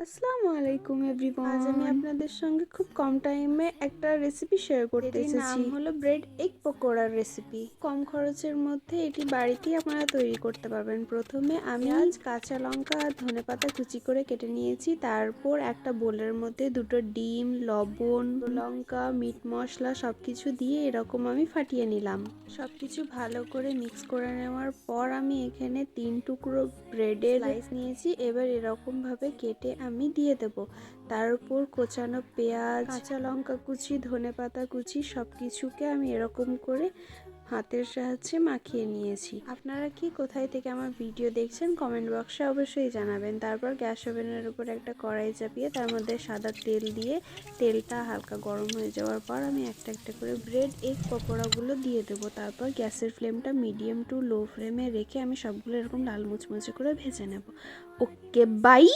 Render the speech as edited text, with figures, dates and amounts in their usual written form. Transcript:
আসসালামু আলাইকুম এভরিওয়ান। আজ আমি আপনাদের সঙ্গে খুব কম টাইমে একটা রেসিপি শেয়ার করতে এসেছি। নাম হলো ব্রেড এগ পকোড়ার রেসিপি। কম খরচের মধ্যে এটি বাড়িতেই আপনারা তৈরি করতে পারবেন। প্রথমে আমি আজ কাঁচা লঙ্কা আর ধনেপাতা কুচি করে কেটে নিয়েছি। তারপর একটা বোলের মধ্যে দুটো ডিম, লবণ, লঙ্কা, মিট মশলা সবকিছু দিয়ে এরকম আমি ফাটিয়ে নিলাম। সবকিছু ভালো করে মিক্স করে নেওয়ার পর আমি এখানে 3 টুকরো ব্রেডের স্লাইস নিয়েছি। এবার এরকম ভাবে কেটে আমি দিয়ে দেব। তার উপর কোচানো পেঁয়াজ, কাঁচা লঙ্কা কুচি, ধনেপাতা কুচি সবকিছুকে আমি এরকম করে হাতের সাহায্যে মাখিয়ে নিয়েছি। আপনারা কি কোথায় থেকে আমার ভিডিও দেখছেন কমেন্ট বক্সে অবশ্যই জানাবেন। তারপর গ্যাস ওভেনের উপর একটা কড়াই চাপিয়ে তার মধ্যে সাদা তেল দিয়ে তেলটা হালকা গরম হয়ে যাওয়ার পর আমি একটা একটা করে ব্রেড এগ পকোড়াগুলো দিয়ে দেবো। তারপর গ্যাসের ফ্লেমটা মিডিয়াম টু লো ফ্লেমে রেখে আমি সবগুলো এরকম লাল মুচমুচে করে ভেজে নেব। Okay bye.